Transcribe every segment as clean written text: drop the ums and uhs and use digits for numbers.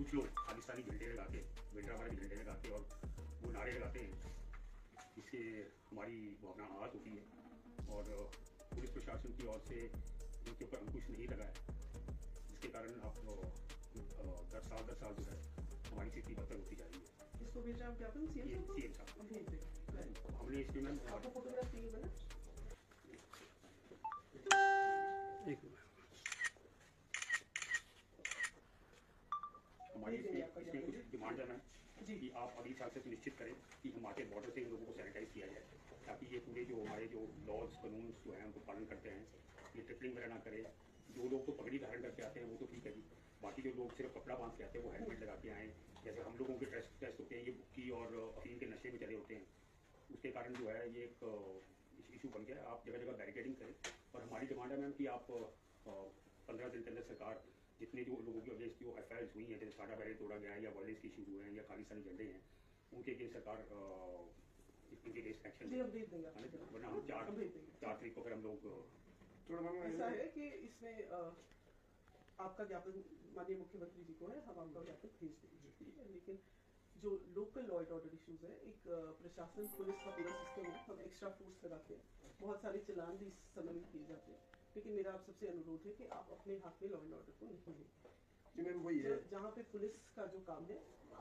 कुछ लोग पाकिस्तानी झंडे लगा के, भिंडरावाला के झंडे लगा के और वो नारे लगाते हैं, इससे हमारी भावना आहत होती है और पुलिस प्रशासन की ओर से इनके ऊपर अंकुश नहीं लगा है, जिसके कारण आप 10 साल जो है हमारी स्थिति बदतर होती जा रही है। इसको भेजा आप ज्ञापन सीएम साहब भेज दें। हमने इसमें मैम आपको फोटोग्राफ चाहिए बना एक हमारी इसमें कुछ डिमांड है मैम कि आप अगली साल से सुनिश्चित करें कि हिमाचल बॉर्डर से इन लोगों को सैनिटाइज किया जाए, ताकि ये पूरे जो हमारे जो लॉज कानून जो हैं उनको पालन करते हैं, ये ट्रिपलिंग वगैरह ना करें। जो लोग तो पगड़ी धारण करके आते हैं वो तो ठीक है जी, बाकी जो लोग सिर्फ कपड़ा बांध के आते हैं वो हेलमेट लगा के आएँ। जैसे हम लोगों के टेस्ट होते हैं, ये भुक्की और अफीम के नशे में चले होते हैं, उसके कारण जो है ये एक इशू बन गया। आप जगह जगह बैरिकेडिंग करें और हमारी डिमांड है मैम कि आप 15 दिन के अंदर सरकार जितने जो लोगों के अगेंस्ट जो FIRs हुई हैं, जैसे साडा बैरियर तोड़ा गया है या वायलेंस के इशू हुए हैं या खालिस्तानी झंडे हैं, उनके अगेंस्ट सरकार इनके अगेंस्ट एक्शन वरना हम 4 तारीख को फिर हम लोग ऐसा है कि इसमें आपका ज्ञापन माननीय मुख्यमंत्री जी को है, हम आपका ज्ञापन भेज देंगे। लेकिन जो local law and order issues है, एक प्रशासन पुलिस का पूरा सिस्टम है, हम एक्स्ट्रा फोर्स लगाते हैं, बहुत सारे चलान भी इस समय में किए जाते हैं, लेकिन मेरा आप सबसे अनुरोध है कि आप अपने हाथ में लॉ एंड ऑर्डर को नहीं लें। जहाँ पे पुलिस का जो काम है,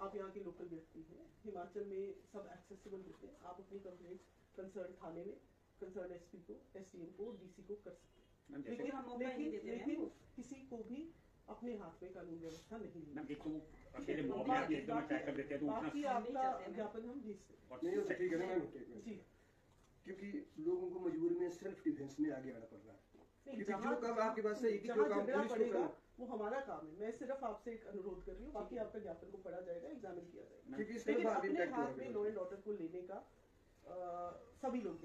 आप यहाँ के लोकल व्यक्ति हैं, हिमाचल में सब एक्सेसिबल होते हैं, आप अपनी कंप्लेंट कंसर्न थाने में, कंसर्न SP को, SDM को, DC को कर सकते हैं, लेकिन किसी को भी अपने हाथ में कानून व्यवस्था नहीं लेनी। बाकी आपका ज्ञापन हम भेजते हैं जी, क्योंकि लोगों को मजबूरी में सेल्फ डिफेंस में आगे आना पड़ रहा है। जहाँ आपके पास है पड़ेगा वो हमारा काम है। मैं सिर्फ आपसे एक अनुरोध कर रही हूँ, बाकी आपका ज्ञापन को पढ़ा जाएगा, एग्जामिन किया जाएगा, लेकिन अपने हाथ में लॉ एंड ऑर्डर को लेने का सभी लोग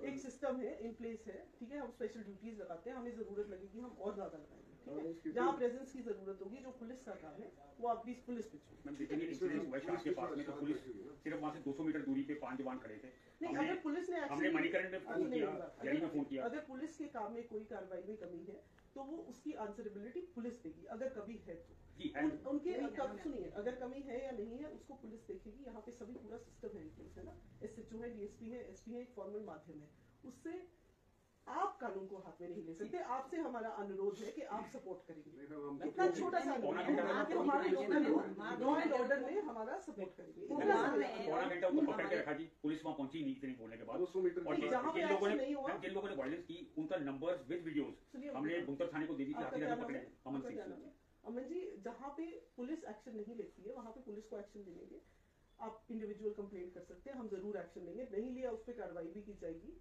एक सिस्टम है, इन प्लेस है, ठीक है। हम स्पेशल ड्यूटीज लगाते हैं, हमें जरूरत लगेगी हम और ज्यादा लगाएंगे, ठीक है। जहाँ प्रेजेंस की जरूरत होगी, जो पुलिस का काम है वो आप प्लीज पुलिस पे के पास में तो पुलिस सिर्फ वहाँ से 200 मीटर दूरी पे 5 जवान खड़े थे। नहीं, अगर पुलिस ने हमने मणिकरण में फोन किया, अगर पुलिस के काम में कोई कार्रवाई में कमी है तो वो उसकी आंसरेबिलिटी पुलिस देगी, अगर कभी है तो उनके कब सुनिए, अगर कमी है या नहीं है उसको पुलिस देखेगी। यहाँ पे सभी पूरा सिस्टम है ना, SHO है, DSP है, SP है, एक फॉर्मल माध्यम है, उससे आप कानून को हाथ में नहीं ले सकते। आपसे हमारा अनुरोध है कि आप सपोर्ट करेंगे, इतना छोटा सा हमारे लॉ एंड ऑर्डर में हमारा सपोर्ट करेंगे। पौना घंटा उनको पकड़ के रखा जी, पुलिस वहाँ पहुंची नहीं इतनी बोलने के बाद, और जिन लोगों ने वायलेंस की उनका नंबर्स विद वीडियोस हमने बुंतर थाने को दे दी थी, आखिर में पकड़े अमन सिंह। अमन जी, जहाँ पे पुलिस एक्शन नहीं लेती है वहाँ पे पुलिस को एक्शन लेंगे। आप इंडिविजुअल कंप्लेंट कर सकते हैं, हम जरूर एक्शन लेंगे, नहीं लिया उस पर कार्रवाई भी की जाएगी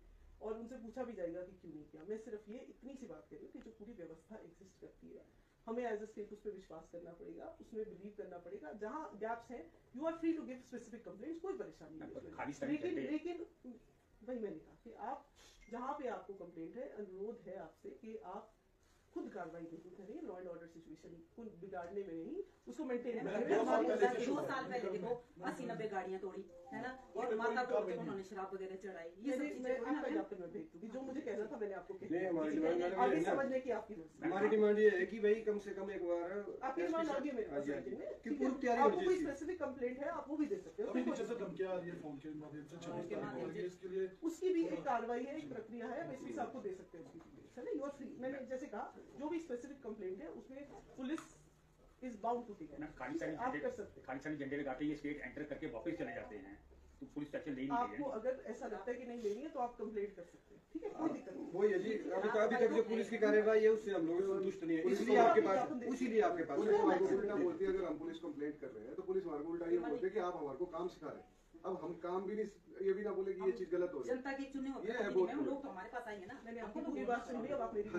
और उनसे पूछा भी जाएगा कि क्यों नहीं किया। मैं सिर्फ ये इतनी सी बात कर रही हूँ कि जो पूरी व्यवस्था एग्जिस्ट करती है, हमें एज अ स्टेट उस पर विश्वास करना पड़ेगा, उसमें बिलीव करना पड़ेगा। जहाँ गैप्स हैं, you are free to give specific complaints, कोई परेशानी नहीं है। लेकिन वही मैंने कहा कि आप जहाँ पे आपको कंप्लेंट है, अनुरोध है आपसे कि आप खुद कार्रवाई नहीं करें, लॉ एंड ऑर्डर सिचुएशन को बिगाड़ने में नहीं, उसको मेंटेन करने में। 2 साल पहले देखो 80-90 गाड़ियां तोड़ी है ना, और माता को उन्होंने शराब वगैरह चढ़ाई, ये सब चीजें आपका ज्ञापन में भेज दूंगी। जो मुझे कहना था मैंने आपको कह दिया, आगे समझने की आपकी हमारी डिमांड ये है कि भाई कम से कम एक बार आपकी डिमांड आगे मेरे पास है, आपको कोई स्पेसिफिक कंप्लेंट है आप वो भी दे सकते हो, उसकी भी एक कार्रवाई है, एक प्रक्रिया है, बेसिक से आपको दे सकते हैं उसकी। You are free. मैंने जैसे कहा जो भी स्पेसिफिक कंप्लेंट है उसमें police is bound to take action. आप कर सकते हैं, खालिस्तानी झंडे लगा के ये स्टेट एंटर करके वापस चले जाते हैं तो पुलिस एक्शन ले नहीं आपको अगर ऐसा लगता है कि नहीं लेनी है तो आप कंप्लेंट कर सकते हैं, ठीक है, कोई दिक्कत नहीं। वही है जी, अभी तक जो पुलिस की कार्रवाई है उससे हम लोग संतुष्ट नहीं है, इसलिए आपके पास उल्टा बोलती है। अगर हम पुलिस कंप्लेंट कर रहे हैं तो पुलिस हमारे को उल्टा ये बोलते हैं कि आप हमारे को काम सिखा रहे हैं। अब हम काम भी नहीं, ये भी ना बोले कि ये चीज गलत हो रही है। जनता की चुने होते हैं, लोग तो हमारे पास आएंगे ना। मैंने आपकी पूरी बात सुन ली, अब आप मेरी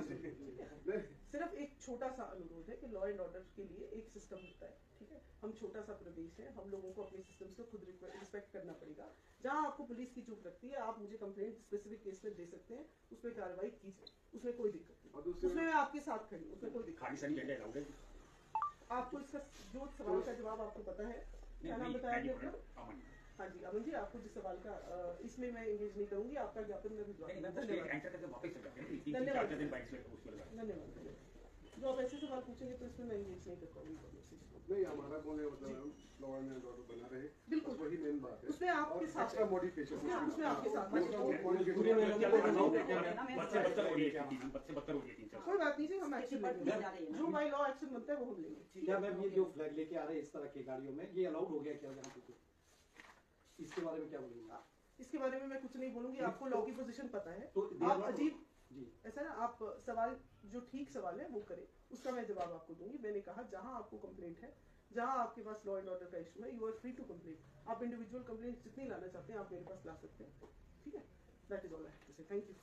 सिर्फ एक छोटा सा अनुरोध है कि लॉ एंड ऑर्डर के लिए एक सिस्टम होता है, ठीक है। हम छोटा सा प्रदेश है, हम लोगों को अपने सिस्टम्स को खुद रिस्पेक्ट करना पड़ेगा। जहाँ आपको पुलिस की चूक लगती है, आप मुझे कंप्लेंट स्पेसिफिक केस में दे सकते हैं, उस पर कार्रवाई कीजिए, उसमें कोई दिक्कत नहीं, उसमें मैं आपके साथ खड़ी, उसमें कोई दिक्कत। आपको इसका जो सवाल का जवाब आपको पता है, क्या नाम बताया आपने? हाँ जी, अमन जी, आपको जिस सवाल का इसमें मैं एंगेज नहीं करूंगी, आपका ज्ञापन में भिजवा दूंगी। धन्यवाद। जो आप ऐसे सवाल पूछेंगे तो इसमें मैं इंगेज नहीं कर पाऊंगी कॉन्वर्सेशन। नहीं हमारा बोलने का मतलब है लॉ एंड ऑर्डर बना रहे, बिल्कुल। बस वही मेन बात है। उसमें आपके साथ एक्स्ट्रा मॉडिफिकेशन उसमें आपके साथ बच्चे बदतर हो रही है, बच्चे बदतर हो रही है 3-4 कोई बात नहीं जी, हम एक्शन बढ़ती लेंगे, जा रही है ना। जो बाई लॉ एक्शन बनता है वो हम लेंगे। क्या मैम ये जो फ्लैग लेके आ रहे हैं इस तरह की गाड़ियों में, ये अलाउड हो गया क्या यहाँ पे? इसके बारे में क्या बोलूँगा? इसके बारे में मैं कुछ नहीं बोलूंगी, आपको लॉ की पोजीशन पता है। तो आप अजीब जी ऐसा ना, आप सवाल जो ठीक सवाल है वो करें, उसका मैं जवाब आपको दूंगी। मैंने कहा जहां आपको कंप्लेंट है, जहां आपके पास लॉ एंड ऑर्डर का इशू है, you are free to complain. आप इंडिविजुअल कंप्लेंट जितनी लाना चाहते हैं आप मेरे पास ला सकते हैं, ठीक है। That is all I have to say, thank you.